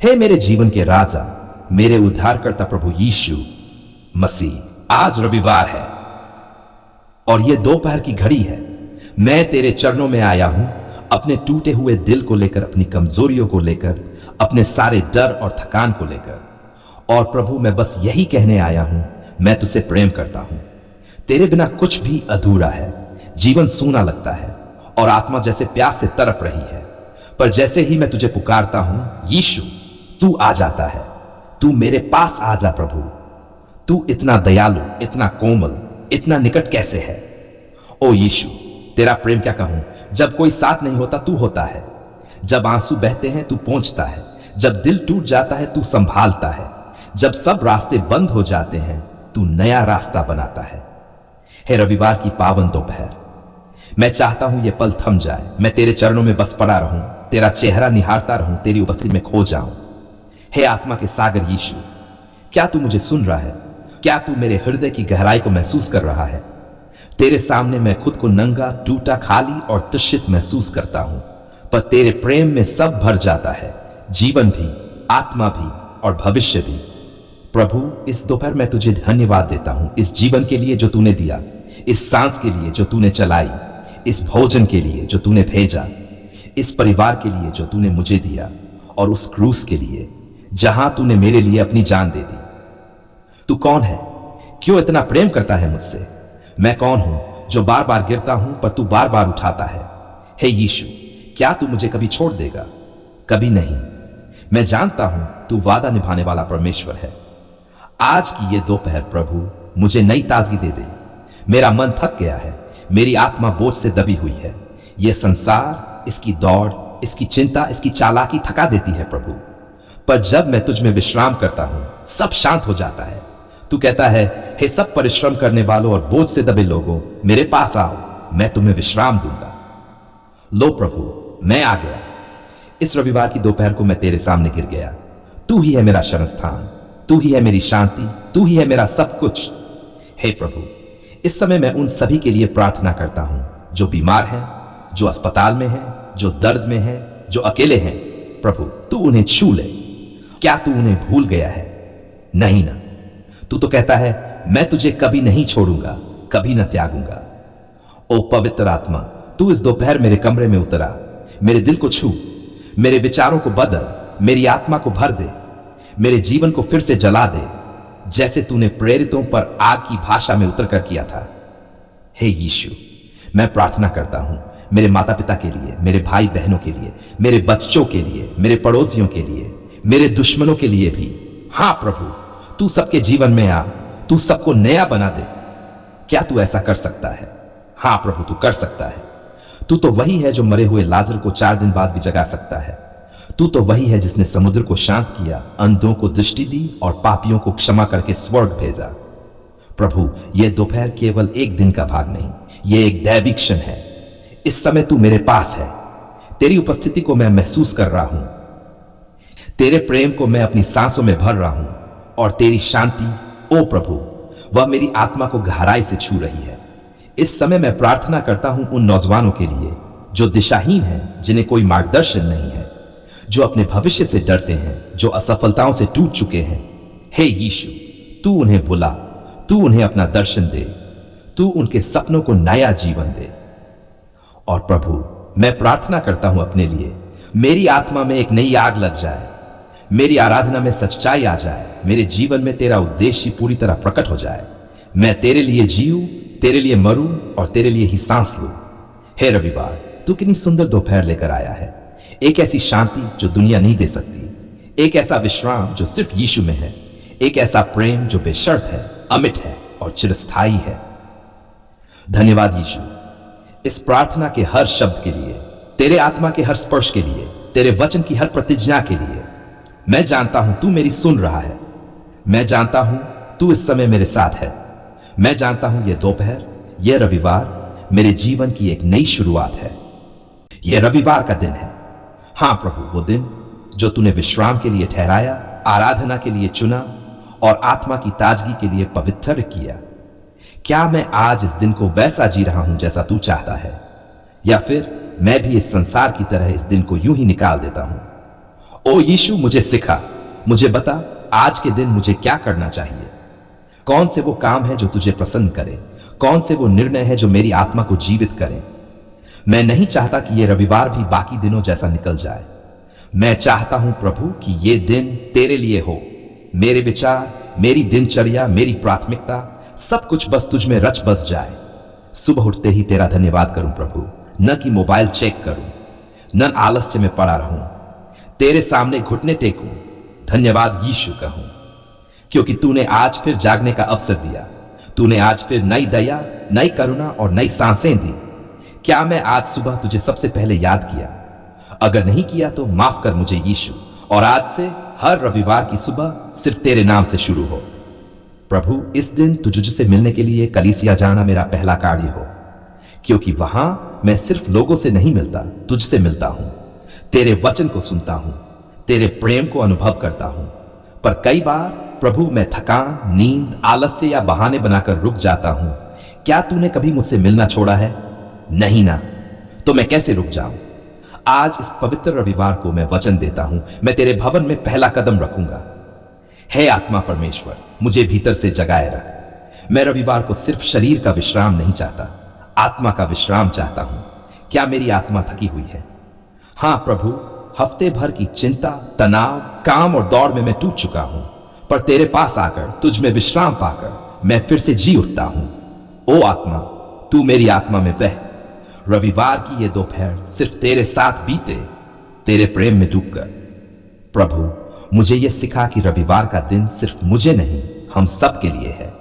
हे मेरे जीवन के राजा, मेरे उद्धारकर्ता प्रभु यीशु मसीह, आज रविवार है और यह दोपहर की घड़ी है। मैं तेरे चरणों में आया हूं, अपने टूटे हुए दिल को लेकर, अपनी कमजोरियों को लेकर, अपने सारे डर और थकान को लेकर। और प्रभु, मैं बस यही कहने आया हूं, मैं तुझसे प्रेम करता हूं। तेरे बिना कुछ भी अधूरा है, जीवन सूना लगता है और आत्मा जैसे प्यास से तड़प रही है। पर जैसे ही मैं तुझे पुकारता हूं, यीशु, तू आ जाता है। तू मेरे पास आ जा प्रभु। तू इतना दयालु, इतना कोमल, इतना निकट कैसे है? ओ यीशु, तेरा प्रेम क्या कहूं। जब कोई साथ नहीं होता, तू होता है। जब आंसू बहते हैं, तू पहुंचता है। जब दिल टूट जाता है, तू संभालता है। जब सब रास्ते बंद हो जाते हैं, तू नया रास्ता बनाता है। हे रविवार की पावन दोपहर, मैं चाहता हूं ये पल थम जाए, मैं तेरे चरणों में बस पड़ा रहूं, तेरा चेहरा निहारता रहूं, तेरी उपस्थिति में खो जाऊं। हे आत्मा के सागर यीशु, क्या तू मुझे सुन रहा है? क्या तू मेरे हृदय की गहराई को महसूस कर रहा है? तेरे सामने मैं खुद को नंगा, टूटा, खाली और तुच्छित महसूस करता हूं, पर तेरे प्रेम में सब भर जाता है, जीवन भी, आत्मा भी और भविष्य भी। प्रभु, इस दोपहर मैं तुझे धन्यवाद देता हूं, इस जीवन के लिए जो तूने दिया, इस सांस के लिए जो तूने चलाई, इस भोजन के लिए जो तूने भेजा, इस परिवार के लिए जो तूने मुझे दिया, और उस क्रूस के लिए जहां तूने मेरे लिए अपनी जान दे दी। तू कौन है? क्यों इतना प्रेम करता है मुझसे? मैं कौन हूं जो बार बार गिरता हूं पर तू बार बार उठाता है? हे यीशु, क्या तू मुझे कभी छोड़ देगा? कभी नहीं। मैं जानता हूं तू वादा निभाने वाला परमेश्वर है। आज की ये दोपहर प्रभु मुझे नई ताजगी दे दे। मेरा मन थक गया है, मेरी आत्मा बोझ से दबी हुई है। यह संसार, इसकी दौड़, इसकी चिंता, इसकी चालाकी थका देती है प्रभु। पर जब मैं तुझ में विश्राम करता हूं, सब शांत हो जाता है। तू कहता है, हे सब परिश्रम करने वालों और बोझ से दबे लोगों, मेरे पास आओ, मैं तुम्हें विश्राम दूंगा। लो प्रभु, मैं आ गया। इस रविवार की दोपहर को मैं तेरे सामने गिर गया। तू ही है मेरा शरण स्थान, तू ही है मेरी शांति, तू ही है मेरा सब कुछ। हे प्रभु, इस समय मैं उन सभी के लिए प्रार्थना करता हूं जो बीमार हैं, जो अस्पताल में हैं, जो दर्द में हैं, जो अकेले हैं। प्रभु, तू उन्हें छू ले। क्या तू उन्हें भूल गया है? नहीं ना। तू तो कहता है, मैं तुझे कभी नहीं छोड़ूंगा, कभी न त्यागूंगा। ओ पवित्र आत्मा, तू इस दोपहर मेरे कमरे में उतरा, मेरे दिल को छू, मेरे विचारों को बदल, मेरी आत्मा को भर दे, मेरे जीवन को फिर से जला दे, जैसे तूने प्रेरितों पर आग की भाषा में उतरकर किया था। हे यीशु, मैं प्रार्थना करता हूं मेरे माता पिता के लिए, मेरे भाई बहनों के लिए, मेरे बच्चों के लिए, मेरे पड़ोसियों के लिए, मेरे दुश्मनों के लिए भी। हां प्रभु, तू सबके जीवन में आ, तू सबको नया बना दे। क्या तू ऐसा कर सकता है? हां प्रभु, तू कर सकता है। तू तो वही है जो मरे हुए लाजर को 4 दिन बाद भी जगा सकता है। तू तो वही है जिसने समुद्र को शांत किया, अंधों को दृष्टि दी और पापियों को क्षमा करके स्वर्ग भेजा। प्रभु, यह दोपहर केवल एक दिन का भाग नहीं, यह एक दैविक क्षण है। इस समय तू मेरे पास है, तेरी उपस्थिति को मैं महसूस कर रहा हूं, तेरे प्रेम को मैं अपनी सांसों में भर रहा हूं, और तेरी शांति, ओ प्रभु, वह मेरी आत्मा को गहराई से छू रही है। इस समय मैं प्रार्थना करता हूं उन नौजवानों के लिए जो दिशाहीन हैं, जिन्हें कोई मार्गदर्शन नहीं है, जो अपने भविष्य से डरते हैं, जो असफलताओं से टूट चुके हैं। हे यीशु, तू उन्हें बुला, तू उन्हें अपना दर्शन दे, तू उनके सपनों को नया जीवन दे। और प्रभु, मैं प्रार्थना करता हूं अपने लिए, मेरी आत्मा में एक नई आग लग जाए, मेरी आराधना में सच्चाई आ जाए, मेरे जीवन में तेरा उद्देश्य पूरी तरह प्रकट हो जाए। मैं तेरे लिए जीऊं, तेरे लिए मरूं और तेरे लिए ही सांस लूं। हे रविवार, तू कितनी सुंदर दोपहर लेकर आया है। एक ऐसी शांति जो दुनिया नहीं दे सकती, एक ऐसा विश्राम जो सिर्फ यीशु में है, एक ऐसा प्रेम जो बेशर्त है, अमिट है और चिरस्थायी है। धन्यवाद यीशु, इस प्रार्थना के हर शब्द के लिए, तेरे आत्मा के हर स्पर्श के लिए, तेरे वचन की हर प्रतिज्ञा के लिए। मैं जानता हूं तू मेरी सुन रहा है। मैं जानता हूं तू इस समय मेरे साथ है। मैं जानता हूं यह दोपहर, यह रविवार मेरे जीवन की एक नई शुरुआत है। यह रविवार का दिन है। हां प्रभु, वो दिन जो तूने विश्राम के लिए ठहराया, आराधना के लिए चुना और आत्मा की ताजगी के लिए पवित्र किया। क्या मैं आज इस दिन को वैसा जी रहा हूं जैसा तू चाहता है, या फिर मैं भी इस संसार की तरह इस दिन को यूं ही निकाल देता हूं ओ यीशु, मुझे सिखा, मुझे बता आज के दिन मुझे क्या करना चाहिए। कौन से वो काम है जो तुझे प्रसन्न करे, कौन से वो निर्णय है जो मेरी आत्मा को जीवित करे। मैं नहीं चाहता कि ये रविवार भी बाकी दिनों जैसा निकल जाए। मैं चाहता हूं प्रभु कि ये दिन तेरे लिए हो। मेरे विचार, मेरी दिनचर्या, मेरी प्राथमिकता, सब कुछ बस तुझ में रच बस जाए। सुबह उठते ही तेरा धन्यवाद करूं प्रभु, न कि मोबाइल चेक करूं, न आलस्य में पड़ा रहूं, तेरे सामने घुटने टेकूं, धन्यवाद यीशु कहूं, क्योंकि तूने आज फिर जागने का अवसर दिया। तूने आज फिर नई दया, नई करुणा और नई सांसें दी। क्या मैं आज सुबह तुझे सबसे पहले याद किया? अगर नहीं किया तो माफ कर मुझे यीशु, और आज से हर रविवार की सुबह सिर्फ तेरे नाम से शुरू हो। प्रभु, इस दिन तुझसे मिलने के लिए कलीसिया जाना मेरा पहला कार्य हो, क्योंकि वहां मैं सिर्फ लोगों से नहीं मिलता, तुझसे मिलता हूं, तेरे वचन को सुनता हूं, तेरे प्रेम को अनुभव करता हूं। पर कई बार प्रभु मैं थकान, नींद, आलस्य या बहाने बनाकर रुक जाता हूं। क्या तूने कभी मुझसे मिलना छोड़ा है? नहीं ना, तो मैं कैसे रुक जाऊं? आज इस पवित्र रविवार को मैं वचन देता हूं, मैं तेरे भवन में पहला कदम रखूंगा। हे आत्मा परमेश्वर, मुझे भीतर से जगाए रख। मैं रविवार को सिर्फ शरीर का विश्राम नहीं चाहता, आत्मा का विश्राम चाहता हूं। क्या मेरी आत्मा थकी हुई है? हां प्रभु, हफ्ते भर की चिंता, तनाव, काम और दौड़ में मैं टूट चुका हूं, पर तेरे पास आकर, तुझ में विश्राम पाकर मैं फिर से जी उठता हूं। ओ आत्मा, तू मेरी आत्मा में बह। रविवार की ये दोपहर सिर्फ तेरे साथ बीते, तेरे प्रेम में डूबकर। प्रभु, मुझे यह सिखा कि रविवार का दिन सिर्फ मुझे नहीं, हम सब के लिए है।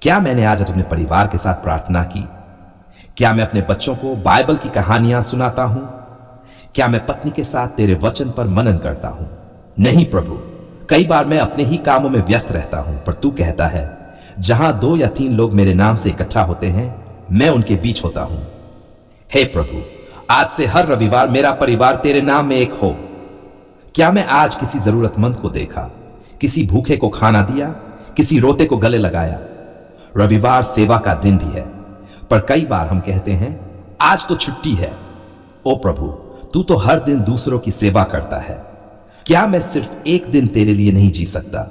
क्या मैंने आज अपने परिवार के साथ प्रार्थना की? क्या मैं अपने बच्चों को बाइबल की कहानियां सुनाता हूं? क्या मैं पत्नी के साथ तेरे वचन पर मनन करता हूं? नहीं प्रभु, कई बार मैं अपने ही कामों में व्यस्त रहता हूं, पर तू कहता है जहां 2 या 3 लोग मेरे नाम से इकट्ठा होते हैं, मैं उनके बीच होता हूं। हे प्रभु, आज से हर रविवार मेरा परिवार तेरे नाम में एक हो। क्या मैं आज किसी जरूरतमंद को देखा, किसी भूखे को खाना दिया, किसी रोते को गले लगाया? रविवार सेवा का दिन भी है, पर कई बार हम कहते हैं आज तो छुट्टी है। ओ प्रभु, तू तो हर दिन दूसरों की सेवा करता है। क्या मैं सिर्फ एक दिन तेरे लिए नहीं जी सकता?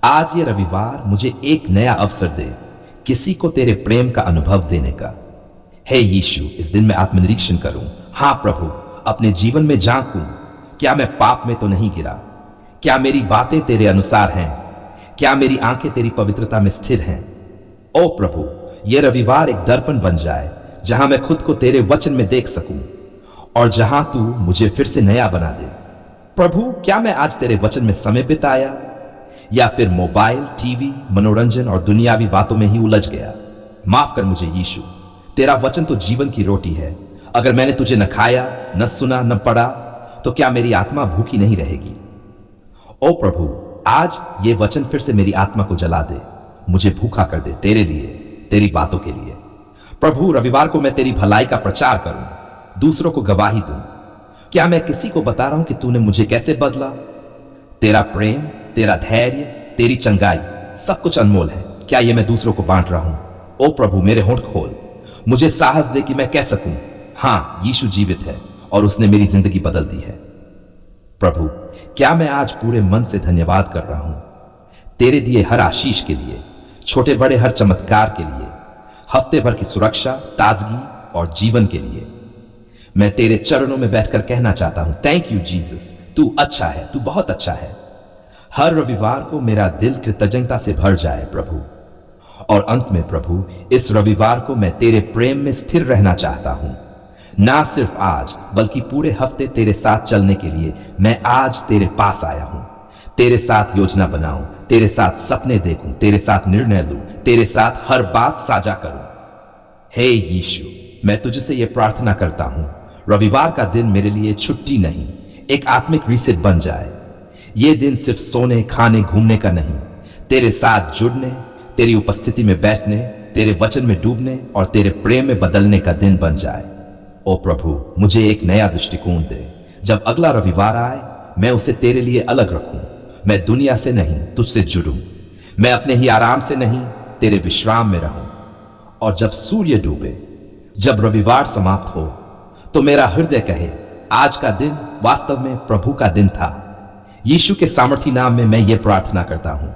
आज ये रविवार मुझे एक नया अवसर दे, किसी को तेरे प्रेम का अनुभव देने का। हे यीशु, इस दिन मैं आत्मनिरीक्षण करूं। हां प्रभु, अपने जीवन में झांकूं। क्या मैं पाप में तो नहीं गिरा? क्या मेरी बातें तेरे अनुसार हैं? क्या मेरी आंखें तेरी पवित्रता में स्थिर हैं? ओ प्रभु, यह रविवार एक दर्पण बन जाए जहां मैं खुद को तेरे वचन में देख सकूं, और जहां तू मुझे फिर से नया बना दे। प्रभु, क्या मैं आज तेरे वचन में समय बिताया, या फिर मोबाइल, टीवी, मनोरंजन और दुनियावी बातों में ही उलझ गया? माफ कर मुझे यीशु, तेरा वचन तो जीवन की रोटी है। अगर मैंने तुझे न खाया, न सुना, न पढ़ा, तो क्या मेरी आत्मा भूखी नहीं रहेगी? ओ प्रभु, आज ये वचन फिर से मेरी आत्मा को जला दे, मुझे भूखा कर दे तेरे लिए, तेरी बातों के लिए। प्रभु, रविवार को मैं तेरी भलाई का प्रचार करूं, दूसरों को गवाही दूं। क्या मैं किसी को बता रहा हूं कि तूने मुझे कैसे बदला? तेरा प्रेम, तेरा धैर्य, तेरी चंगाई, सब कुछ अनमोल है। क्या ये मैं दूसरों को बांट रहा हूं? ओ प्रभु, मेरे होंठ खोल, मुझे साहस दे कि मैं कह सकूं, हां, यीशु जीवित है और उसने मेरी जिंदगी बदल दी है। प्रभु, क्या मैं आज पूरे मन से धन्यवाद कर रहा हूं तेरे दिए हर आशीष के लिए, छोटे बड़े हर चमत्कार के लिए, हफ्ते भर की सुरक्षा, ताजगी और जीवन के लिए। मैं तेरे चरणों में बैठकर कहना चाहता हूं, थैंक यू जीसस, तू अच्छा है, तू बहुत अच्छा है। हर रविवार को मेरा दिल कृतज्ञता से भर जाए प्रभु। और अंत में प्रभु, इस रविवार को मैं तेरे प्रेम में स्थिर रहना चाहता हूं। ना सिर्फ आज, बल्कि पूरे हफ्ते तेरे साथ चलने के लिए मैं आज तेरे पास आया हूं। तेरे साथ योजना बनाऊं, तेरे साथ सपने देखूं, तेरे साथ निर्णय लूं, तेरे साथ हर बात साझा करूं। हे यीशु, मैं तुझसे यह प्रार्थना करता हूं, रविवार का दिन मेरे लिए छुट्टी नहीं, एक आत्मिक रीसेट बन जाए। यह दिन सिर्फ सोने, खाने, घूमने का नहीं, तेरे साथ जुड़ने, तेरी उपस्थिति में बैठने, तेरे वचन में डूबने और तेरे प्रेम में बदलने का दिन बन जाए। ओ प्रभु, मुझे एक नया दृष्टिकोण दे। जब अगला रविवार आए, मैं उसे तेरे लिए अलग रखूं। मैं दुनिया से नहीं, तुझसे जुड़ूं। मैं अपने ही आराम से नहीं, तेरे विश्राम में रहूं। और जब सूर्य डूबे, जब रविवार समाप्त हो, तो मेरा हृदय कहे, आज का दिन वास्तव में प्रभु का दिन था। यीशु के सामर्थी नाम में मैं ये प्रार्थना करता हूं,